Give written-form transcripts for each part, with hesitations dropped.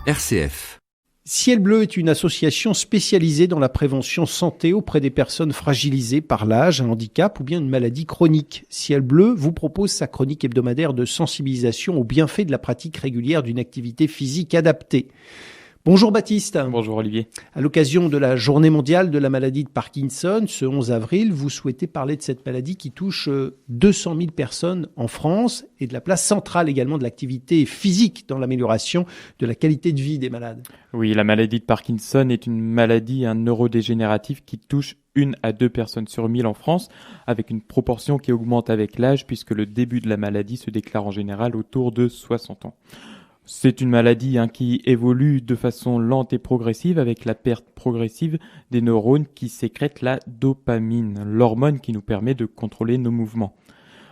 RCF. Ciel Bleu est une association spécialisée dans la prévention santé auprès des personnes fragilisées par l'âge, un handicap ou bien une maladie chronique. Ciel Bleu vous propose sa chronique hebdomadaire de sensibilisation aux bienfaits de la pratique régulière d'une activité physique adaptée. Bonjour Baptiste. Bonjour Olivier. À l'occasion de la journée mondiale de la maladie de Parkinson, ce 11 avril, vous souhaitez parler de cette maladie qui touche 200 000 personnes en France et de la place centrale également de l'activité physique dans l'amélioration de la qualité de vie des malades. Oui, la maladie de Parkinson est une maladie neurodégénérative qui touche 1 à 2 personnes sur 1000 en France, avec une proportion qui augmente avec l'âge puisque le début de la maladie se déclare en général autour de 60 ans. C'est une maladie qui évolue de façon lente et progressive avec la perte progressive des neurones qui sécrètent la dopamine, l'hormone qui nous permet de contrôler nos mouvements.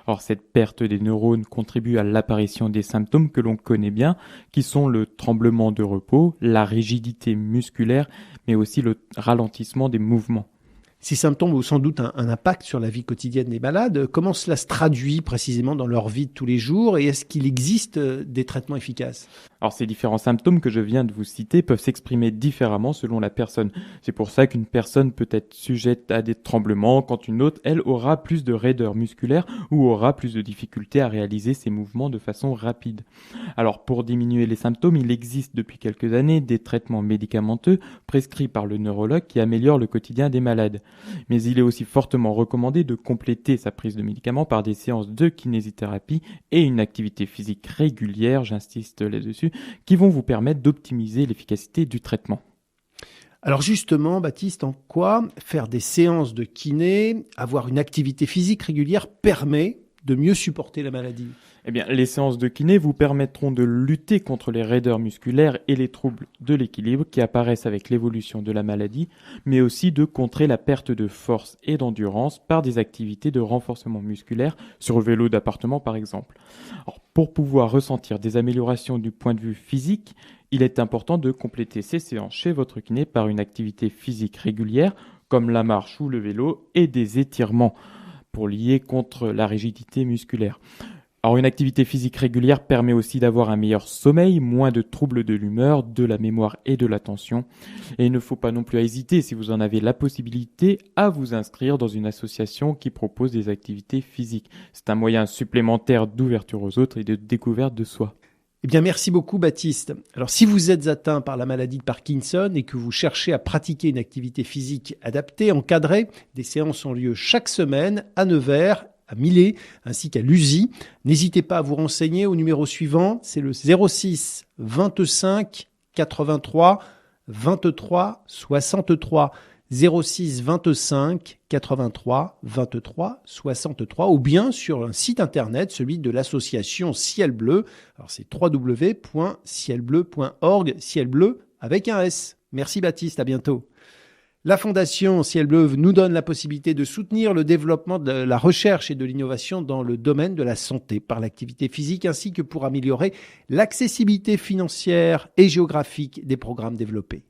Or, cette perte des neurones contribue à l'apparition des symptômes que l'on connaît bien, qui sont le tremblement de repos, la rigidité musculaire, mais aussi le ralentissement des mouvements. Ces symptômes ont sans doute un impact sur la vie quotidienne des malades. Comment cela se traduit précisément dans leur vie de tous les jours et est-ce qu'il existe des traitements efficaces ? Alors, ces différents symptômes que je viens de vous citer peuvent s'exprimer différemment selon la personne. C'est pour ça qu'une personne peut être sujette à des tremblements quand une autre, elle, aura plus de raideur musculaire ou aura plus de difficultés à réaliser ses mouvements de façon rapide. Alors, pour diminuer les symptômes, il existe depuis quelques années des traitements médicamenteux prescrits par le neurologue qui améliorent le quotidien des malades. Mais il est aussi fortement recommandé de compléter sa prise de médicaments par des séances de kinésithérapie et une activité physique régulière, j'insiste là-dessus, qui vont vous permettre d'optimiser l'efficacité du traitement. Alors justement, Baptiste, en quoi faire des séances de kiné, avoir une activité physique régulière permet de mieux supporter la maladie ? Eh bien, les séances de kiné vous permettront de lutter contre les raideurs musculaires et les troubles de l'équilibre qui apparaissent avec l'évolution de la maladie, mais aussi de contrer la perte de force et d'endurance par des activités de renforcement musculaire sur le vélo d'appartement par exemple. Alors, pour pouvoir ressentir des améliorations du point de vue physique, il est important de compléter ces séances chez votre kiné par une activité physique régulière comme la marche ou le vélo et des étirements pour lier contre la rigidité musculaire. Alors, une activité physique régulière permet aussi d'avoir un meilleur sommeil, moins de troubles de l'humeur, de la mémoire et de l'attention. Et il ne faut pas non plus hésiter, si vous en avez la possibilité, à vous inscrire dans une association qui propose des activités physiques. C'est un moyen supplémentaire d'ouverture aux autres et de découverte de soi. Eh bien, merci beaucoup, Baptiste. Alors, si vous êtes atteint par la maladie de Parkinson et que vous cherchez à pratiquer une activité physique adaptée, encadrée, des séances ont lieu chaque semaine à Nevers, à Millet, ainsi qu'à Lusy. N'hésitez pas à vous renseigner au numéro suivant, c'est le 06 25 83 23 63. 06 25 83 23 63 ou bien sur un site internet, celui de l'association Ciel Bleu. Alors c'est www.cielbleu.org, Ciel Bleu avec un S. Merci Baptiste, à bientôt. La Fondation Ciel Bleu nous donne la possibilité de soutenir le développement de la recherche et de l'innovation dans le domaine de la santé par l'activité physique ainsi que pour améliorer l'accessibilité financière et géographique des programmes développés.